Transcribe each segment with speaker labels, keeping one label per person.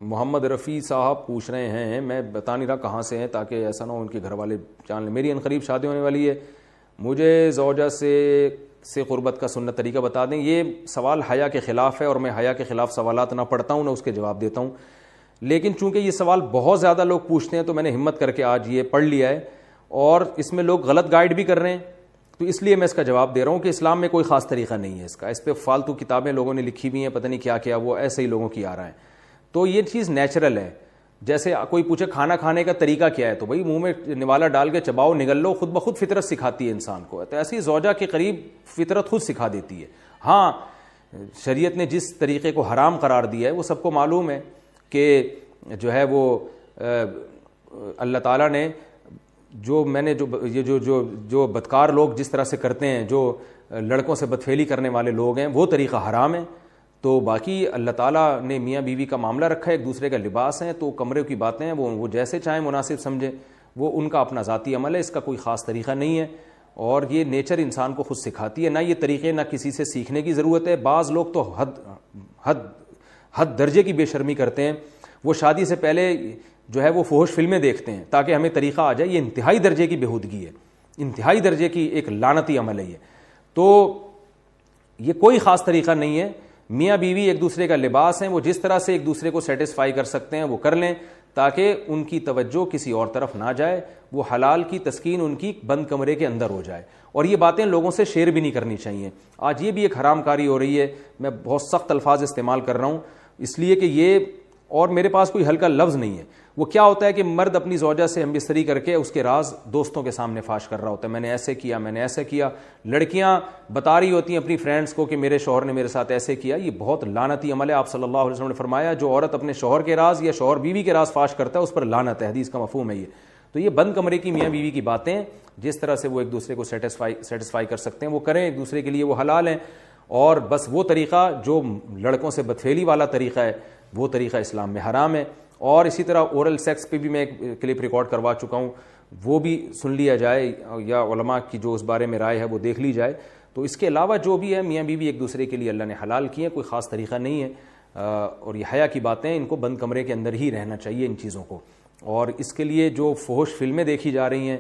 Speaker 1: محمد رفیع صاحب پوچھ رہے ہیں، میں بتا نہیں رہا کہاں سے ہیں تاکہ ایسا نہ ہو ان کے گھر والے جان لیں۔ میری عنقریب شادی ہونے والی ہے، مجھے زوجہ سے قربت کا سنت طریقہ بتا دیں۔ یہ سوال حیا کے خلاف ہے اور میں حیا کے خلاف سوالات نہ پڑھتا ہوں نہ اس کے جواب دیتا ہوں، لیکن چونکہ یہ سوال بہت زیادہ لوگ پوچھتے ہیں تو میں نے ہمت کر کے آج یہ پڑھ لیا ہے، اور اس میں لوگ غلط گائیڈ بھی کر رہے ہیں، تو اس لیے میں اس کا جواب دے رہا ہوں کہ اسلام میں کوئی خاص طریقہ نہیں ہے اس کا۔ اس پہ فالتو کتابیں لوگوں نے لکھی ہوئی ہیں، پتہ نہیں کیا کیا، وہ ایسے ہی لوگوں کی آ رہا ہے۔ تو یہ چیز نیچرل ہے۔ جیسے کوئی پوچھے کھانا کھانے کا طریقہ کیا ہے، تو بھائی منہ میں نوالا ڈال کے چباؤ، نگل لو، خود بخود فطرت سکھاتی ہے انسان کو۔ تو ایسی زوجہ کے قریب فطرت خود سکھا دیتی ہے۔ ہاں، شریعت نے جس طریقے کو حرام قرار دیا ہے وہ سب کو معلوم ہے کہ جو ہے وہ اللہ تعالیٰ نے جو بدکار لوگ جس طرح سے کرتے ہیں، جو لڑکوں سے بدفعلی کرنے والے لوگ ہیں، وہ طریقہ حرام ہے۔ تو باقی اللہ تعالیٰ نے میاں بیوی کا معاملہ رکھا ہے، ایک دوسرے کا لباس ہے، تو کمرے کی باتیں ہیں وہ جیسے چاہیں مناسب سمجھیں، وہ ان کا اپنا ذاتی عمل ہے، اس کا کوئی خاص طریقہ نہیں ہے، اور یہ نیچر انسان کو خود سکھاتی ہے۔ نہ یہ طریقے نہ کسی سے سیکھنے کی ضرورت ہے۔ بعض لوگ تو حد درجے کی بے شرمی کرتے ہیں، وہ شادی سے پہلے جو ہے وہ فحش فلمیں دیکھتے ہیں تاکہ ہمیں طریقہ آ جائے۔ یہ انتہائی درجے کی بےہودگی ہے، انتہائی درجے کی ایک لعنتی عمل ہے یہ۔ تو یہ کوئی خاص طریقہ نہیں ہے۔ میاں بیوی ایک دوسرے کا لباس ہیں، وہ جس طرح سے ایک دوسرے کو سیٹسفائی کر سکتے ہیں وہ کر لیں، تاکہ ان کی توجہ کسی اور طرف نہ جائے، وہ حلال کی تسکین ان کی بند کمرے کے اندر ہو جائے۔ اور یہ باتیں لوگوں سے شیئر بھی نہیں کرنی چاہیے۔ آج یہ بھی ایک حرام کاری ہو رہی ہے، میں بہت سخت الفاظ استعمال کر رہا ہوں اس لیے کہ یہ، اور میرے پاس کوئی ہلکا لفظ نہیں ہے۔ وہ کیا ہوتا ہے کہ مرد اپنی زوجہ سے ہم بستری کر کے اس کے راز دوستوں کے سامنے فاش کر رہا ہوتا ہے، میں نے ایسے کیا، میں نے ایسے کیا۔ لڑکیاں بتا رہی ہوتی ہیں اپنی فرینڈز کو کہ میرے شوہر نے میرے ساتھ ایسے کیا۔ یہ بہت لعنتی عمل ہے۔ آپ صلی اللہ علیہ وسلم نے فرمایا جو عورت اپنے شوہر کے راز یا شوہر بیوی کے راز فاش کرتا ہے اس پر لعنت ہے، حدیث کا مفہوم ہے یہ۔ تو یہ بند کمرے کی میاں بیوی کی باتیں، جس طرح سے وہ ایک دوسرے کو سیٹسفائی کر سکتے ہیں وہ کریں، ایک دوسرے کے لیے وہ حلال ہیں، اور بس وہ طریقہ جو لڑکوں سے بدفعلی والا طریقہ ہے وہ طریقہ اسلام میں حرام ہے۔ اور اسی طرح اورل سیکس پہ بھی میں ایک کلپ ریکارڈ کروا چکا ہوں، وہ بھی سن لیا جائے، یا علماء کی جو اس بارے میں رائے ہے وہ دیکھ لی جائے۔ تو اس کے علاوہ جو بھی ہے میاں بیوی ایک دوسرے کے لیے اللہ نے حلال کیے ہیں، کوئی خاص طریقہ نہیں ہے۔ اور یہ حیا کی باتیں، ان کو بند کمرے کے اندر ہی رہنا چاہیے ان چیزوں کو۔ اور اس کے لیے جو فحش فلمیں دیکھی جا رہی ہیں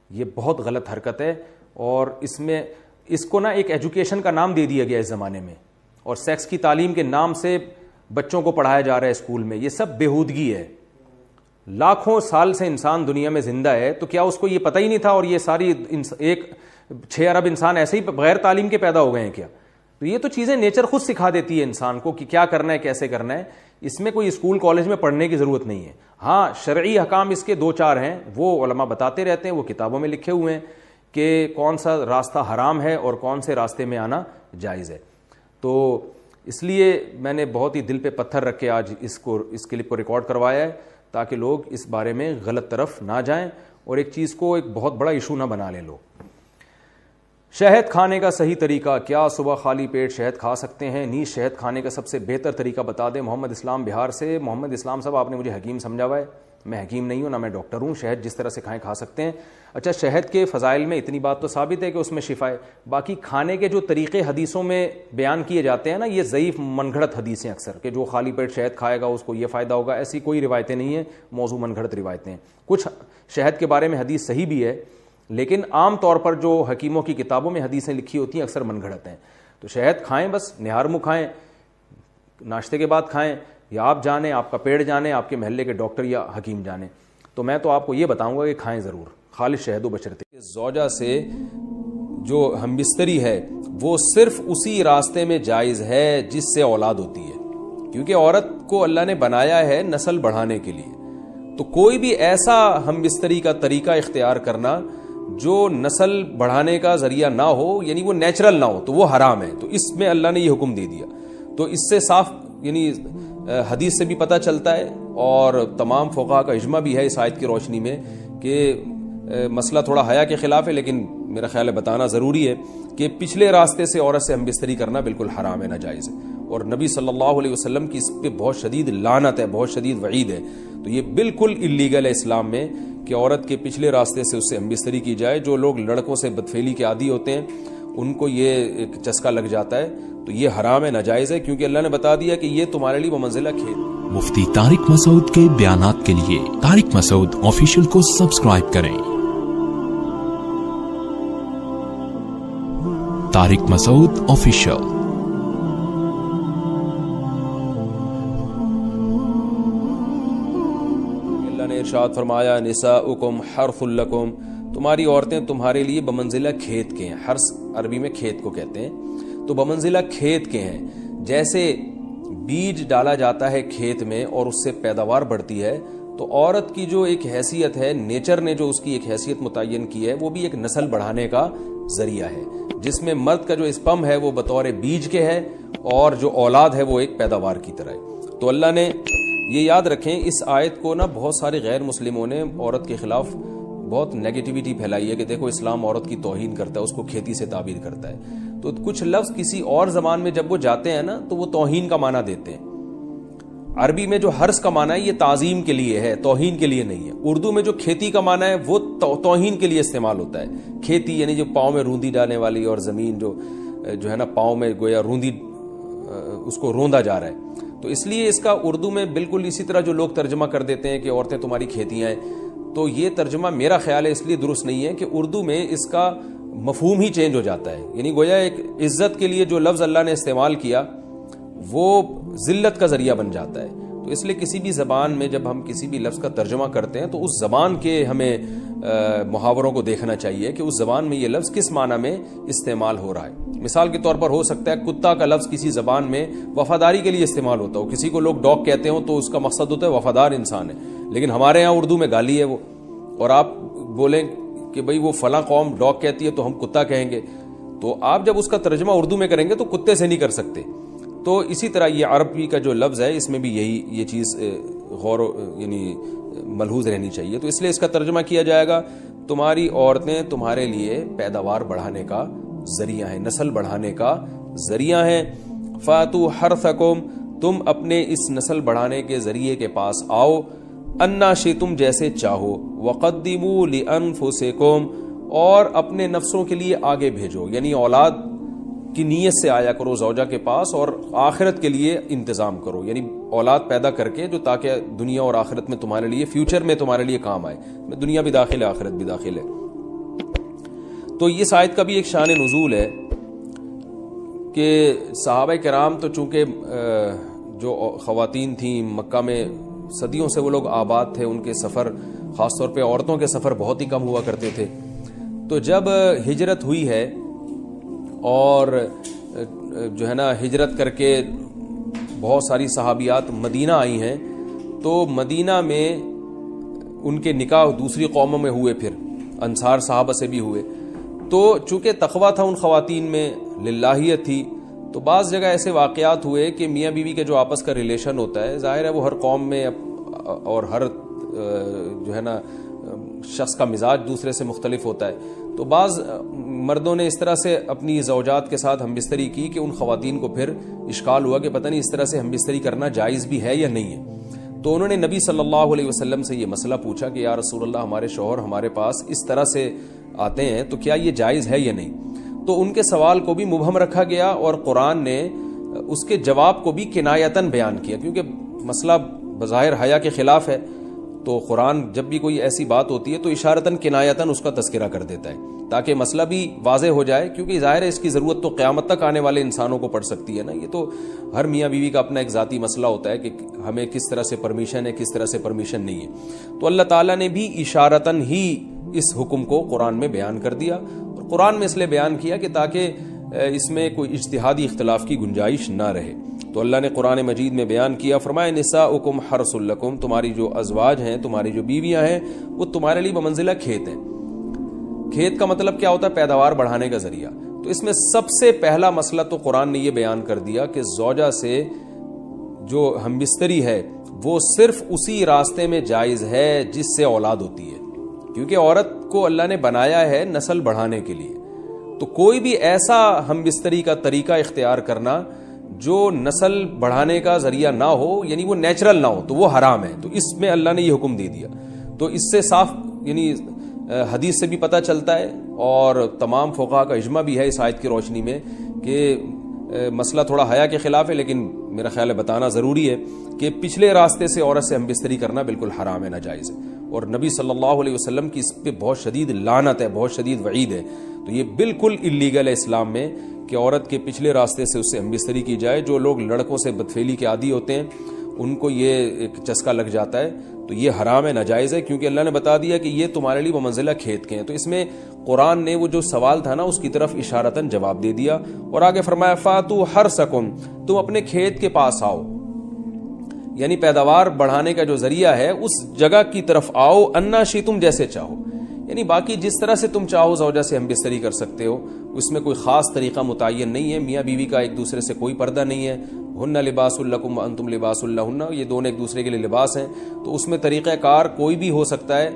Speaker 1: یہ بہت غلط حرکت ہے، اور اس کو نا ایک ایجوکیشن کا نام دے دیا گیا اس زمانے میں، اور سیکس کی تعلیم کے نام سے بچوں کو پڑھایا جا رہا ہے اسکول میں۔ یہ سب بےہودگی ہے۔ لاکھوں سال سے انسان دنیا میں زندہ ہے، تو کیا اس کو یہ پتہ ہی نہیں تھا؟ اور یہ ساری ایک 6 ارب انسان ایسے ہی بغیر تعلیم کے پیدا ہو گئے ہیں کیا؟ تو یہ تو چیزیں نیچر خود سکھا دیتی ہے انسان کو کہ کیا کرنا ہے، کیسے کرنا ہے۔ اس میں کوئی اسکول کالج میں پڑھنے کی ضرورت نہیں ہے۔ ہاں، شرعی احکام اس کے 2-4 ہیں، وہ علماء بتاتے رہتے ہیں، وہ کتابوں میں لکھے ہوئے ہیں کہ کون سا راستہ حرام ہے اور کون سے راستے میں آنا جائز ہے۔ تو اس لیے میں نے بہت ہی دل پہ پتھر رکھ کے آج اس کلپ کو ریکارڈ کروایا ہے، تاکہ لوگ اس بارے میں غلط طرف نہ جائیں اور ایک چیز کو ایک بہت بڑا ایشو نہ بنا لیں لوگ۔ شہد کھانے کا صحیح طریقہ کیا؟ صبح خالی پیٹ شہد کھا سکتے ہیں؟ نیز شہد کھانے کا سب سے بہتر طریقہ بتا دیں۔ محمد اسلام بہار سے۔ محمد اسلام صاحب، آپ نے مجھے حکیم سمجھا ہوا ہے، میں حکیم نہیں ہوں، نہ میں ڈاکٹر ہوں۔ شہد جس طرح سے کھائیں کھا سکتے ہیں۔ اچھا، شہد کے فضائل میں اتنی بات تو ثابت ہے کہ اس میں شفا ہے، باقی کھانے کے جو طریقے حدیثوں میں بیان کیے جاتے ہیں نا، یہ ضعیف من گھڑت حدیثیں اکثر، کہ جو خالی پیٹ شہد کھائے گا اس کو یہ فائدہ ہوگا، ایسی کوئی روایتیں نہیں ہیں، موضوع من گھڑت روایتیں ہیں۔ کچھ شہد کے بارے میں حدیث صحیح بھی ہے، لیکن عام طور پر جو حکیموں کی کتابوں میں حدیثیں لکھی ہوتی ہیں اکثر من گھڑت ہیں۔ تو شہد کھائیں، بس نہار منہ کھائیں، ناشتے کے بعد کھائیں، یا آپ جانیں، آپ کا پیڑ جانے، آپ کے محلے کے ڈاکٹر یا حکیم جانے۔ تو میں تو آپ کو یہ بتاؤں گا کہ کھائیں ضرور، خالص شہد و بشرطے۔ زوجہ سے جو ہم بستری ہے وہ صرف اسی راستے میں جائز ہے جس سے اولاد ہوتی ہے، کیونکہ عورت کو اللہ نے بنایا ہے نسل بڑھانے کے لیے۔ تو کوئی بھی ایسا ہم بستری کا طریقہ اختیار کرنا جو نسل بڑھانے کا ذریعہ نہ ہو، یعنی وہ نیچرل نہ ہو، تو وہ حرام ہے۔ تو اس میں اللہ نے یہ حکم دے دیا۔ تو اس سے صاف یعنی حدیث سے بھی پتہ چلتا ہے، اور تمام فقہاء کا اجماع بھی ہے اس آیت کی روشنی میں کہ مسئلہ تھوڑا حیا کے خلاف ہے، لیکن میرا خیال ہے بتانا ضروری ہے کہ پچھلے راستے سے عورت سے ہم بستری کرنا بالکل حرام ہے، ناجائز ہے، اور نبی صلی اللہ علیہ وسلم کی اس پہ بہت شدید لعنت ہے، بہت شدید وعید ہے۔ تو یہ بالکل اللیگل ہے اسلام میں کہ عورت کے پچھلے راستے سے اس سے ہم بستری کی جائے۔ جو لوگ لڑکوں سے بدفعلی کے عادی ہوتے ہیں ان کو یہ ایک چسکا لگ جاتا ہے، تو یہ حرام ہے، ناجائز ہے، کیونکہ اللہ نے بتا دیا کہ یہ تمہارے لیے بمنزلہ کھیل۔
Speaker 2: مفتی طارق مسعود کے بیانات کے لیے طارق مسعود آفیشیل کو سبسکرائب کریں۔ طارق مسعود آفیشیل۔
Speaker 1: اللہ نے ارشاد فرمایا نساؤکم حرث لکم، تمہاری عورتیں تمہارے لیے بمنزلہ کھیت کے ہیں۔ حرث عربی میں کھیت کو کہتے ہیں، تو بمنزلہ کھیت کے ہیں۔ جیسے بیج ڈالا جاتا ہے کھیت میں اور اس سے پیداوار بڑھتی ہے، تو عورت کی جو ایک حیثیت ہے، نیچر نے جو اس کی ایک حیثیت متعین کی ہے، وہ بھی ایک نسل بڑھانے کا ذریعہ ہے، جس میں مرد کا جو اسپم ہے وہ بطور بیج کے ہے اور جو اولاد ہے وہ ایک پیداوار کی طرح ہے۔ تو اللہ نے یہ یاد رکھیں، اس آیت کو نا بہت سارے غیر مسلموں نے عورت کے خلاف بہت نیگیٹیوٹی پھیلائی ہے کہ دیکھو اسلام عورت کی توہین کرتا ہے، اس کو کھیتی سے تعبیر کرتا ہے۔ تو کچھ لفظ کسی اور زبان میں جب وہ جاتے ہیں نا تو وہ توہین کا معنی دیتے ہیں۔ عربی میں جو حرث کا معنی ہے یہ تعظیم کے لیے ہے، توہین کے لیے نہیں ہے۔ اردو میں جو کھیتی کا معنی ہے وہ توہین کے لیے استعمال ہوتا ہے۔ کھیتی یعنی جو پاؤں میں روندی ڈالنے والی، اور زمین جو ہے نا پاؤں میں گویا روندی، اس کو روندا جا رہا ہے، تو اس لیے اس کا اردو میں بالکل اسی طرح جو لوگ ترجمہ کر دیتے ہیں کہ عورتیں تمہاری کھیتیاں ہیں، تو یہ ترجمہ میرا خیال ہے اس لیے درست نہیں ہے کہ اردو میں اس کا مفہوم ہی چینج ہو جاتا ہے۔ یعنی گویا ایک عزت کے لیے جو لفظ اللہ نے استعمال کیا وہ ذلت کا ذریعہ بن جاتا ہے۔ تو اس لیے کسی بھی زبان میں جب ہم کسی بھی لفظ کا ترجمہ کرتے ہیں تو اس زبان کے ہمیں محاوروں کو دیکھنا چاہیے کہ اس زبان میں یہ لفظ کس معنی میں استعمال ہو رہا ہے۔ مثال کے طور پر ہو سکتا ہے کتا کا لفظ کسی زبان میں وفاداری کے لیے استعمال ہوتا ہو، کسی کو لوگ ڈاگ کہتے ہوں تو اس کا مقصد ہوتا ہے وفادار انسان ہے، لیکن ہمارے ہاں اردو میں گالی ہے وہ، اور آپ بولیں کہ بھئی وہ فلاں قوم ڈاگ کہتی ہے تو ہم کتا کہیں گے، تو آپ جب اس کا ترجمہ اردو میں کریں گے تو کتے سے نہیں کر سکتے۔ تو اسی طرح یہ عربی کا جو لفظ ہے اس میں بھی یہ چیز یعنی ملحوظ رہنی چاہیے۔ تو اس لیے اس کا ترجمہ کیا جائے گا تمہاری عورتیں تمہارے لیے پیداوار بڑھانے کا ذریعہ ہیں، نسل بڑھانے کا ذریعہ ہیں۔ فاتو حرثکم، تم اپنے اس نسل بڑھانے کے ذریعے کے پاس آؤ، انا شئتم، جیسے چاہو، وقدموا لانفسکم، اور اپنے نفسوں کے لیے آگے بھیجو، یعنی اولاد کی نیت سے آیا کرو زوجہ کے پاس اور آخرت کے لیے انتظام کرو، یعنی اولاد پیدا کر کے جو تاکہ دنیا اور آخرت میں تمہارے لیے، فیوچر میں تمہارے لیے کام آئے، دنیا بھی داخل ہے آخرت بھی داخل ہے۔ تو اس آیت کا بھی ایک شان نزول ہے کہ صحابہ کرام تو چونکہ جو خواتین تھیں مکہ میں صدیوں سے وہ لوگ آباد تھے، ان کے سفر خاص طور پہ عورتوں کے سفر بہت ہی کم ہوا کرتے تھے۔ تو جب ہجرت ہوئی ہے اور جو ہے نا ہجرت کر کے بہت ساری صحابیات مدینہ آئی ہیں، تو مدینہ میں ان کے نکاح دوسری قوموں میں ہوئے، پھر انصار صحابہ سے بھی ہوئے۔ تو چونکہ تقویٰ تھا ان خواتین میں، للہیت تھی، تو بعض جگہ ایسے واقعات ہوئے کہ میاں بیوی کے جو آپس کا ریلیشن ہوتا ہے، ظاہر ہے وہ ہر قوم میں اور ہر جو ہے نا شخص کا مزاج دوسرے سے مختلف ہوتا ہے، تو بعض مردوں نے اس طرح سے اپنی زوجات کے ساتھ ہم بستری کی کہ ان خواتین کو پھر اشکال ہوا کہ پتہ نہیں اس طرح سے ہم بستری کرنا جائز بھی ہے یا نہیں ہے۔ تو انہوں نے نبی صلی اللہ علیہ وسلم سے یہ مسئلہ پوچھا کہ یا رسول اللہ، ہمارے شوہر ہمارے پاس اس طرح سے آتے ہیں تو کیا یہ جائز ہے یا نہیں؟ تو ان کے سوال کو بھی مبہم رکھا گیا اور قرآن نے اس کے جواب کو بھی کنایتاً بیان کیا، کیونکہ مسئلہ بظاہر حیا کے خلاف ہے، تو قرآن جب بھی کوئی ایسی بات ہوتی ہے تو اشارتاً کنایتاً اس کا تذکرہ کر دیتا ہے تاکہ مسئلہ بھی واضح ہو جائے، کیونکہ ظاہر ہے اس کی ضرورت تو قیامت تک آنے والے انسانوں کو پڑ سکتی ہے نا۔ یہ تو ہر میاں بیوی کا اپنا ایک ذاتی مسئلہ ہوتا ہے کہ ہمیں کس طرح سے پرمیشن ہے، کس طرح سے پرمیشن نہیں ہے۔ تو اللہ تعالیٰ نے بھی اشارتاً ہی اس حکم کو قرآن میں بیان کر دیا، اور قرآن میں اس لیے بیان کیا کہ تاکہ اس میں کوئی اجتہادی اختلاف کی گنجائش نہ رہے۔ تو اللہ نے قرآن مجید میں بیان کیا، فرمایا نساؤکم حرث لکم، تمہاری جو ازواج ہیں، تمہاری جو بیویاں ہیں، وہ تمہارے لیے بمنزلہ کھیت ہیں۔ کھیت کا مطلب کیا ہوتا ہے؟ پیداوار بڑھانے کا ذریعہ۔ تو اس میں سب سے پہلا مسئلہ تو قرآن نے یہ بیان کر دیا کہ زوجہ سے جو ہم بستری ہے وہ صرف اسی راستے میں جائز ہے جس سے اولاد ہوتی ہے، کیونکہ عورت کو اللہ نے بنایا ہے نسل بڑھانے کے لیے۔ تو کوئی بھی ایسا ہم بستری کا طریقہ اختیار کرنا جو نسل بڑھانے کا ذریعہ نہ ہو، یعنی وہ نیچرل نہ ہو، تو وہ حرام ہے۔ تو اس میں اللہ نے یہ حکم دے دیا۔ تو اس سے صاف یعنی حدیث سے بھی پتہ چلتا ہے اور تمام فقہاء کا اجماع بھی ہے اس آیت کی روشنی میں کہ مسئلہ تھوڑا حیا کے خلاف ہے، لیکن میرا خیال ہے بتانا ضروری ہے کہ پچھلے راستے سے عورت سے ہم بستری کرنا بالکل حرام ہے، ناجائز ہے، اور نبی صلی اللہ علیہ وسلم کی اس پہ بہت شدید لعنت ہے، بہت شدید وعید ہے. تو یہ بالکل اللیگل ہے اسلام میں کہ عورت کے پچھلے راستے سے اس سے ہم بستری کی جائے. جو لوگ لڑکوں سے بدفعلی کے عادی ہوتے ہیں ان کو یہ ایک چسکا لگ جاتا ہے، تو یہ حرام ہے، ناجائز ہے، کیونکہ اللہ نے بتا دیا کہ یہ تمہارے لیے بمنزلہ کھیت کے ہیں. تو اس میں قرآن نے وہ جو سوال تھا نا اس کی طرف اشارتاً جواب دے دیا، اور آگے فرمایا فاتو حرسکم، تم اپنے کھیت کے پاس آؤ، یعنی پیداوار بڑھانے کا جو ذریعہ ہے اس جگہ کی طرف آؤ، انا شئتم، جیسے چاہو، یعنی باقی جس طرح سے تم چاہو زوجہ سے ہم بستری کر سکتے ہو، اس میں کوئی خاص طریقہ متعین نہیں ہے. میاں بیوی کا ایک دوسرے سے کوئی پردہ نہیں ہے. ہن لباس لکم وانتم لباس لہن، یہ دونوں ایک دوسرے کے لیے لباس ہیں. تو اس میں طریقہ کار کوئی بھی ہو سکتا ہے،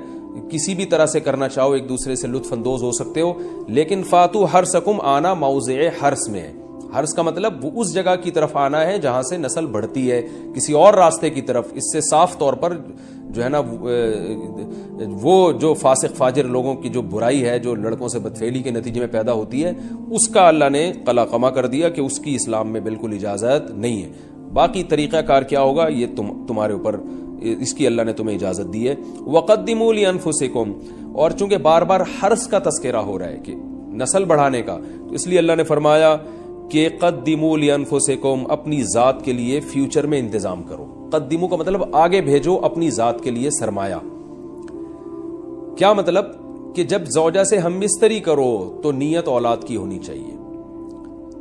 Speaker 1: کسی بھی طرح سے کرنا چاہو ایک دوسرے سے لطف اندوز ہو سکتے ہو. لیکن فاتو حرسکم، آنا موضع حرس میں ہے. حرس کا مطلب وہ اس جگہ کی طرف آنا ہے جہاں سے نسل بڑھتی ہے، کسی اور راستے کی طرف. اس سے صاف طور پر جو ہے نا وہ جو فاسق فاجر لوگوں کی جو برائی ہے، جو لڑکوں سے بدفعلی کے نتیجے میں پیدا ہوتی ہے، اس کا اللہ نے قلع قما کر دیا کہ اس کی اسلام میں بالکل اجازت نہیں ہے. باقی طریقہ کار کیا ہوگا یہ تمہارے اوپر، اس کی اللہ نے تمہیں اجازت دی ہے. وقدموا لانفسکم، اور چونکہ بار بار حرس کا تذکرہ ہو رہا ہے کہ نسل بڑھانے کا، تو اس لیے اللہ نے فرمایا کہ قدموا لانفسکم، اپنی ذات کے لیے فیوچر میں انتظام کرو. قدموا کا مطلب آگے بھیجو اپنی ذات کے لیے سرمایہ. کیا مطلب؟ کہ جب زوجہ سے ہم بستری کرو تو نیت اولاد کی ہونی چاہیے،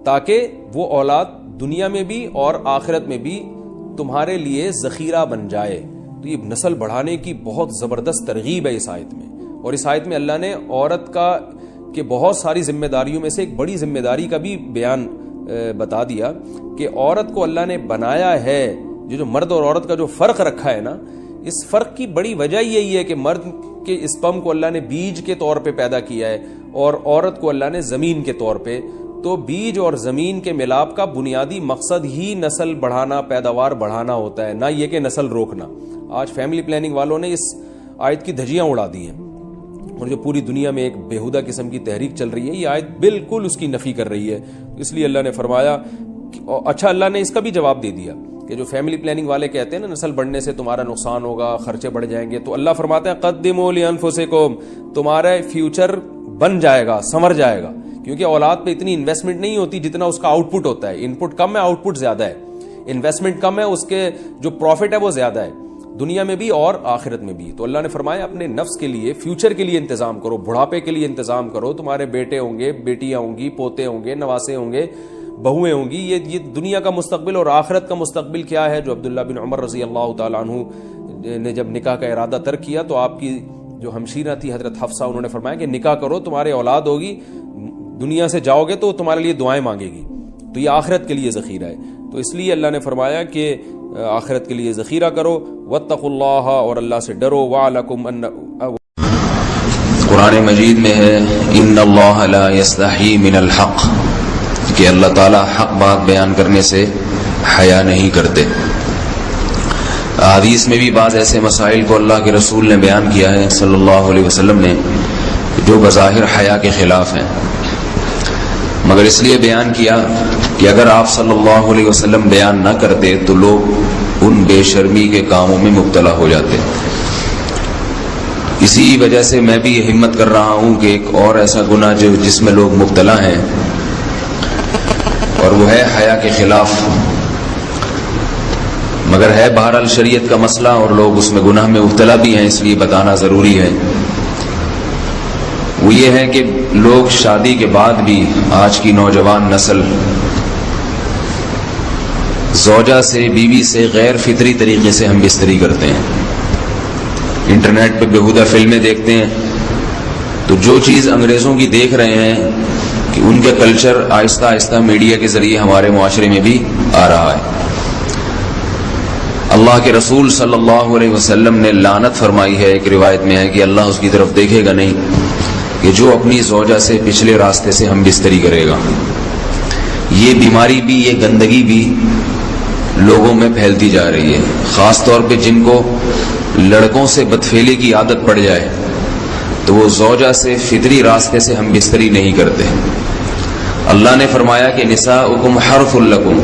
Speaker 1: تاکہ وہ اولاد دنیا میں بھی اور آخرت میں بھی تمہارے لیے ذخیرہ بن جائے. تو یہ نسل بڑھانے کی بہت زبردست ترغیب ہے اس آیت میں. اور اس آیت میں اللہ نے عورت کا کہ بہت ساری ذمہ داریوں میں سے ایک بڑی ذمہ داری کا بھی بیان بتا دیا کہ عورت کو اللہ نے بنایا ہے. جو مرد اور عورت کا جو فرق رکھا ہے نا، اس فرق کی بڑی وجہ یہی ہے کہ مرد کے اسپم کو اللہ نے بیج کے طور پہ پیدا کیا ہے اور عورت کو اللہ نے زمین کے طور پہ. تو بیج اور زمین کے ملاپ کا بنیادی مقصد ہی نسل بڑھانا، پیداوار بڑھانا ہوتا ہے، نہ یہ کہ نسل روکنا. آج فیملی پلاننگ والوں نے اس آیت کی دھجیاں اڑا دی ہیں، اور جو پوری دنیا میں ایک بےہودہ قسم کی تحریک چل رہی ہے، یہ آیت بالکل اس کی نفی کر رہی ہے. اس لیے اللہ نے فرمایا اچھا، اللہ نے اس کا بھی جواب دے دیا کہ جو فیملی پلاننگ والے کہتے ہیں نا نسل بڑھنے سے تمہارا نقصان ہوگا، خرچے بڑھ جائیں گے، تو اللہ فرماتے ہیں قدموا لانفسکم، تمہارا فیوچر بن جائے گا، سنور جائے گا. کیونکہ اولاد پہ اتنی انویسٹمنٹ نہیں ہوتی جتنا اس کا آؤٹ پٹ ہوتا ہے. ان پٹ کم ہے، آؤٹ پٹ زیادہ ہے. انویسٹمنٹ کم ہے، اس کے جو پروفٹ ہے وہ زیادہ ہے، دنیا میں بھی اور آخرت میں بھی. تو اللہ نے فرمایا اپنے نفس کے لیے، فیوچر کے لیے انتظام کرو، بڑھاپے کے لیے انتظام کرو. تمہارے بیٹے ہوں گے، بیٹیاں ہوں گی، پوتے ہوں گے، نواسے ہوں گے، بہویں ہوں گی. یہ دنیا کا مستقبل اور آخرت کا مستقبل کیا ہے. جو عبداللہ بن عمر رضی اللہ تعالیٰ عنہ نے جب نکاح کا ارادہ ترک کیا تو آپ کی جو ہمشیرہ تھی حضرت حفصہ، انہوں نے فرمایا کہ نکاح کرو، تمہارے اولاد ہوگی، دنیا سے جاؤ گے تو تمہارے لیے دعائیں مانگے گی. تو یہ آخرت کے لیے ذخیرہ ہے. تو اس لیے اللہ نے فرمایا کہ آخرت کے لیے ذخیرہ کرو. واتقوا اللہ، اور اللہ سے ڈرو. وعلکم ان،
Speaker 3: قرآن مجید میں ہے ان اللہ لا یستحی من الحق، کہ اللہ تعالیٰ حق بات بیان کرنے سے حیا نہیں کرتے. حدیث میں بھی بعض ایسے مسائل کو اللہ کے رسول نے بیان کیا ہے صلی اللہ علیہ وسلم نے جو بظاہر حیا کے خلاف ہیں، مگر اس لیے بیان کیا کہ اگر آپ صلی اللہ علیہ وسلم بیان نہ کرتے تو لوگ ان بے شرمی کے کاموں میں مبتلا ہو جاتے. اسی وجہ سے میں بھی یہ ہمت کر رہا ہوں کہ ایک اور ایسا گناہ جس میں لوگ مبتلا ہیں، اور وہ ہے حیا کے خلاف، مگر ہے بہرحال شریعت کا مسئلہ اور لوگ اس میں گناہ میں مبتلا بھی ہیں، اس لیے بتانا ضروری ہے. وہ یہ ہے کہ لوگ شادی کے بعد بھی، آج کی نوجوان نسل زوجہ سے، بیوی سے غیر فطری طریقے سے ہم بستری کرتے ہیں. انٹرنیٹ پہ بےہودہ فلمیں دیکھتے ہیں، تو جو چیز انگریزوں کی دیکھ رہے ہیں کہ ان کے کلچر آہستہ آہستہ میڈیا کے ذریعے ہمارے معاشرے میں بھی آ رہا ہے. اللہ کے رسول صلی اللہ علیہ وسلم نے لعنت فرمائی ہے، ایک روایت میں ہے کہ اللہ اس کی طرف دیکھے گا نہیں کہ جو اپنی زوجہ سے پچھلے راستے سے ہم بستری کرے گا. یہ بیماری بھی، یہ گندگی بھی لوگوں میں پھیلتی جا رہی ہے، خاص طور پہ جن کو لڑکوں سے بدفعلی کی عادت پڑ جائے تو وہ زوجہ سے فطری راستے سے ہم بستری نہیں کرتے. اللہ نے فرمایا کہ نساؤکم حرث لکم،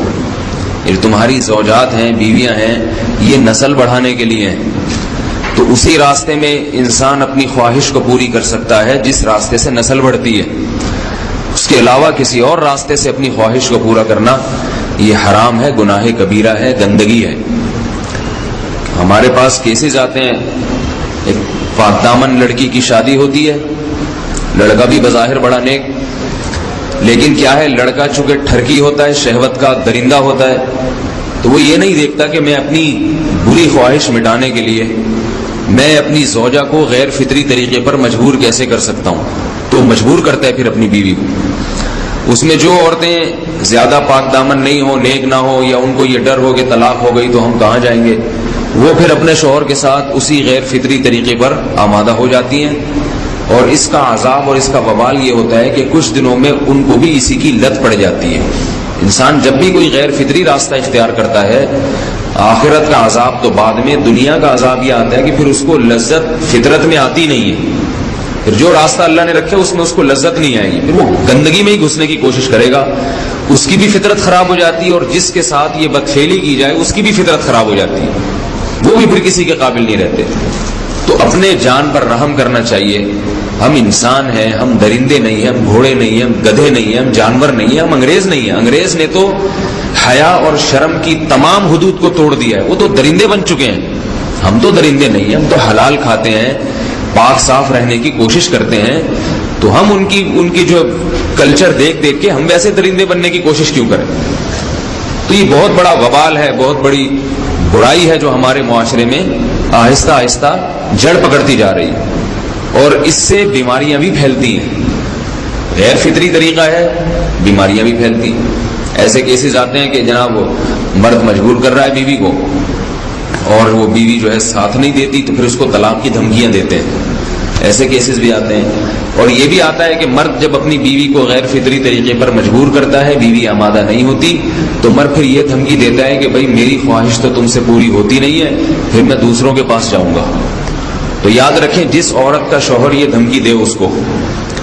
Speaker 3: یہ تمہاری زوجات ہیں، بیویاں ہیں، یہ نسل بڑھانے کے لیے ہیں. تو اسی راستے میں انسان اپنی خواہش کو پوری کر سکتا ہے جس راستے سے نسل بڑھتی ہے. اس کے علاوہ کسی اور راستے سے اپنی خواہش کو پورا کرنا یہ حرام ہے، گناہ کبیرہ ہے، گندگی ہے. ہمارے پاس کیسز آتے ہیں، ایک پاک دامن لڑکی کی شادی ہوتی ہے، لڑکا بھی بظاہر بڑا نیک، لیکن کیا ہے، لڑکا چونکہ ٹھرکی ہوتا ہے، شہوت کا درندہ ہوتا ہے، تو وہ یہ نہیں دیکھتا کہ میں اپنی بری خواہش مٹانے کے لیے میں اپنی زوجہ کو غیر فطری طریقے پر مجبور کیسے کر سکتا ہوں. تو مجبور کرتا ہے پھر اپنی بیوی کو. اس میں جو عورتیں زیادہ پاک دامن نہیں ہو، نیک نہ ہو، یا ان کو یہ ڈر ہو کہ طلاق ہو گئی تو ہم کہاں جائیں گے، وہ پھر اپنے شوہر کے ساتھ اسی غیر فطری طریقے پر آمادہ ہو جاتی ہیں. اور اس کا عذاب اور اس کا وبال یہ ہوتا ہے کہ کچھ دنوں میں ان کو بھی اسی کی لت پڑ جاتی ہے. انسان جب بھی کوئی غیر فطری راستہ اختیار کرتا ہے، آخرت کا عذاب تو بعد میں، دنیا کا عذاب یہ آتا ہے کہ پھر اس کو لذت فطرت میں آتی نہیں ہے. پھر جو راستہ اللہ نے رکھے اس میں اس کو لذت نہیں آئے گی، پھر وہ گندگی میں ہی گھسنے کی کوشش کرے گا. اس کی بھی فطرت خراب ہو جاتی ہے، اور جس کے ساتھ یہ بدفعلی کی جائے اس کی بھی فطرت خراب ہو جاتی ہے، وہ بھی پھر کسی کے قابل نہیں رہتے. تو اپنے جان پر رحم کرنا چاہیے. ہم انسان ہیں، ہم درندے نہیں ہیں، ہم گھوڑے نہیں ہیں، ہم گدھے نہیں ہیں، ہم جانور نہیں ہیں، ہم انگریز نہیں ہیں. انگریز نے تو حیا اور شرم کی تمام حدود کو توڑ دیا ہے، وہ تو درندے بن چکے ہیں. ہم تو درندے نہیں ہیں، ہم تو حلال کھاتے ہیں، پاک صاف رہنے کی کوشش کرتے ہیں. تو ہم ان کی جو کلچر دیکھ دیکھ کے ہم ویسے درندے بننے کی کوشش کیوں کریں. تو یہ بہت بڑا وبال ہے، بہت بڑی برائی ہے جو ہمارے معاشرے میں آہستہ آہستہ جڑ پکڑتی جا رہی ہے، اور اس سے بیماریاں بھی پھیلتی ہیں. غیر فطری طریقہ ہے، بیماریاں بھی پھیلتی ہیں. ایسے کیسز آتے ہیں کہ جناب وہ مرد مجبور کر رہا ہے بیوی کو، اور وہ بیوی جو ہے ساتھ نہیں دیتی، تو پھر اس کو طلاق کی دھمکیاں دیتے ہیں. ایسے کیسز بھی آتے ہیں. اور یہ بھی آتا ہے کہ مرد جب اپنی بیوی کو غیر فطری طریقے پر مجبور کرتا ہے، بیوی آمادہ نہیں ہوتی، تو مرد پھر یہ دھمکی دیتا ہے کہ بھائی میری خواہش تو تم سے پوری ہوتی نہیں ہے، پھر میں دوسروں کے پاس جاؤں گا. تو یاد رکھیں، جس عورت کا شوہر یہ دھمکی دے اس کو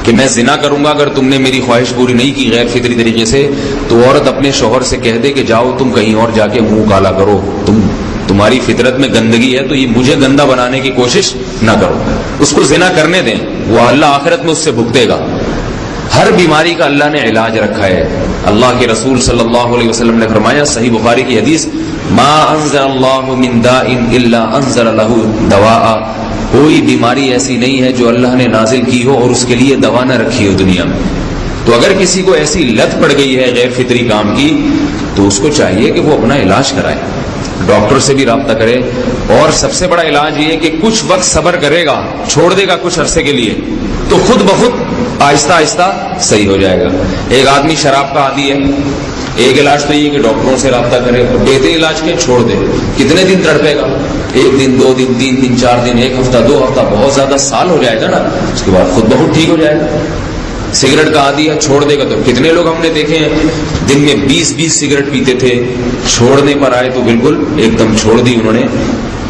Speaker 3: کہ میں زنا کروں گا اگر تم نے میری خواہش پوری نہیں کی غیر فطری طریقے سے، تو عورت اپنے شوہر سے کہہ دے کہ جاؤ تم کہیں اور جا کے منہ کالا کرو، تمہاری فطرت میں گندگی ہے تو یہ مجھے گندا بنانے کی کوشش نہ کرو. اس کو زنا کرنے دیں، وہ اللہ آخرت میں اس سے بھگتے گا. ہر بیماری کا اللہ نے علاج رکھا ہے. اللہ کے رسول صلی اللہ علیہ وسلم نے فرمایا، صحیح بخاری کی حدیث، ما انزل اللہ من داء الا انزل له دواء. کوئی بیماری ایسی نہیں ہے جو اللہ نے نازل کی ہو اور اس کے لیے دوا نہ رکھی ہو دنیا میں. تو اگر کسی کو ایسی لت پڑ گئی ہے غیر فطری کام کی، تو اس کو چاہیے کہ وہ اپنا علاج کرائے، ڈاکٹر سے بھی رابطہ کرے. اور سب سے بڑا علاج یہ کہ کچھ وقت صبر کرے گا، چھوڑ دے گا کچھ عرصے کے لیے، تو خود بخود آہستہ آہستہ صحیح ہو جائے گا. ایک آدمی شراب کا عادی ہے، ایک علاج تو یہ کہ ڈاکٹروں سے رابطہ کرے، بہتر علاج کے چھوڑ دے. کتنے دن تڑپے گا؟ 1 دن 2 دن 3 دن 4 دن 1 ہفتہ 2 ہفتہ، بہت زیادہ سال ہو جائے گا نا، اس کے بعد خود بہت ٹھیک ہو جائے گا. سگریٹ کا عادی ہے، چھوڑ دے گا. تو کتنے لوگ ہم نے دیکھے ہیں دن میں 20 سگریٹ پیتے تھے، چھوڑنے پر آئے تو بالکل ایک دم چھوڑ دی انہوں نے،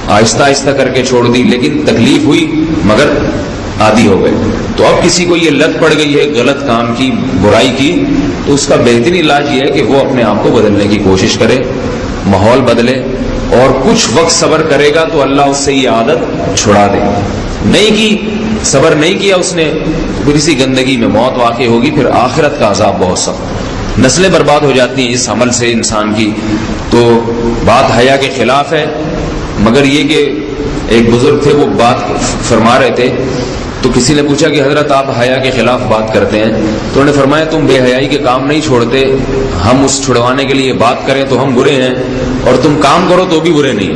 Speaker 3: آہستہ آہستہ کر کے چھوڑ دی، لیکن تکلیف ہوئی مگر عادی ہو گئے. تو اب کسی کو یہ لت پڑ گئی ہے غلط کام کی، برائی کی، تو اس کا بہترین علاج یہ ہے کہ وہ اپنے آپ کو بدلنے کی کوشش کرے، ماحول بدلے، اور کچھ وقت صبر کرے گا تو اللہ اس سے یہ عادت چھڑا دے. نہیں کی، صبر نہیں کیا اس نے، پھر اسی گندگی میں موت واقع ہوگی، پھر آخرت کا عذاب بہت سخت. نسلیں برباد ہو جاتی ہیں اس عمل سے انسان کی. تو بات حیا کے خلاف ہے، مگر یہ کہ ایک بزرگ تھے وہ بات فرما رہے تھے، تو کسی نے پوچھا کہ حضرت آپ حیا کے خلاف بات کرتے ہیں، تو انہوں نے فرمایا تم بے حیائی کے کام نہیں چھوڑتے، ہم اس چھڑوانے کے لیے بات کریں تو ہم برے ہیں، اور تم کام کرو تو بھی برے نہیں.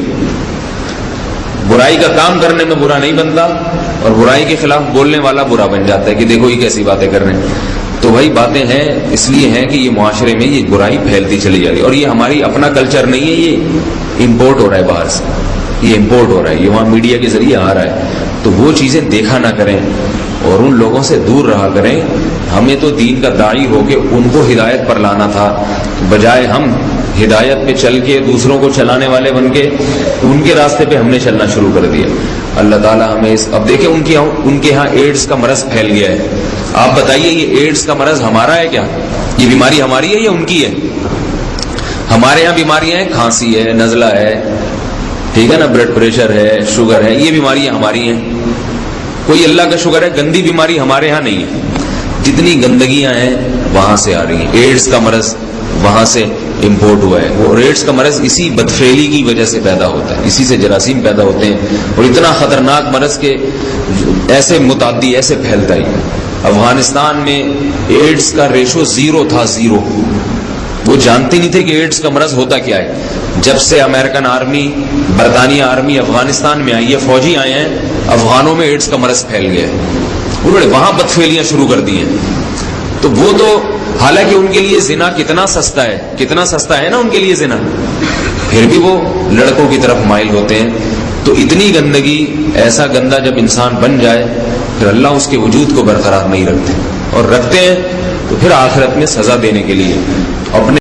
Speaker 3: برائی کا کام کرنے میں برا نہیں بنتا، اور برائی کے خلاف بولنے والا برا بن جاتا ہے کہ دیکھو یہ کیسی باتیں کر رہے ہیں. تو بھائی باتیں ہیں اس لیے ہیں کہ یہ معاشرے میں یہ برائی پھیلتی چلی جا رہی ہے، اور یہ ہماری اپنا کلچر نہیں ہے، یہ امپورٹ ہو رہا ہے باہر سے، یہ امپورٹ ہو رہا ہے، یہ وہاں میڈیا کے ذریعے آ رہا ہے. تو وہ چیزیں دیکھا نہ کریں اور ان لوگوں سے دور رہا کریں. ہمیں تو دین کا داعی ہو کے ان کو ہدایت پر لانا تھا، بجائے ہم ہدایت پہ چل کے دوسروں کو چلانے والے بن کے ان کے راستے پہ ہم نے چلنا شروع کر دیا. اللہ تعالیٰ ہمیں اب دیکھیں ان کے ہاں ایڈز کا مرض پھیل گیا ہے. آپ بتائیے یہ ایڈز کا مرض ہمارا ہے کیا؟ یہ بیماری ہماری ہے یا ان کی ہے؟ ہمارے یہاں بیماریاں ہیں، کھانسی ہے، نزلہ ہے، ٹھیک ہے نا، بلڈ پریشر ہے، شوگر ہے، یہ بیماریاں ہماری ہیں. کوئی اللہ کا شکر ہے گندی بیماری ہمارے ہاں نہیں ہے. جتنی گندگیاں ہیں وہاں سے آ رہی ہیں. ایڈز کا مرض وہاں سے امپورٹ ہوا ہے. وہ ایڈز کا مرض اسی بدفعلی کی وجہ سے پیدا ہوتا ہے، اسی سے جراثیم پیدا ہوتے ہیں، اور اتنا خطرناک مرض کہ ایسے متعدی ایسے پھیلتا ہی. افغانستان میں ایڈز کا ریشو 0 تھا، 0. وہ جانتے نہیں تھے کہ ایڈز کا مرض ہوتا کیا ہے. جب سے امریکن آرمی، برطانیہ آرمی افغانستان میں آئی ہے، فوجی آئے ہیں، افغانوں میں ایڈز کا مرض پھیل گیا ہے. انہوں نے وہاں بدفعلیاں شروع کر دی ہیں. تو وہ تو حالانکہ ان کے لیے زنا کتنا سستا ہے، کتنا سستا ہے نا ان کے لیے زنا، پھر بھی وہ لڑکوں کی طرف مائل ہوتے ہیں. تو اتنی گندگی، ایسا گندا جب انسان بن جائے پھر اللہ اس کے وجود کو برقرار نہیں رکھتے، اور رکھتے ہیں تو پھر آخرت میں سزا دینے کے لیے اپنے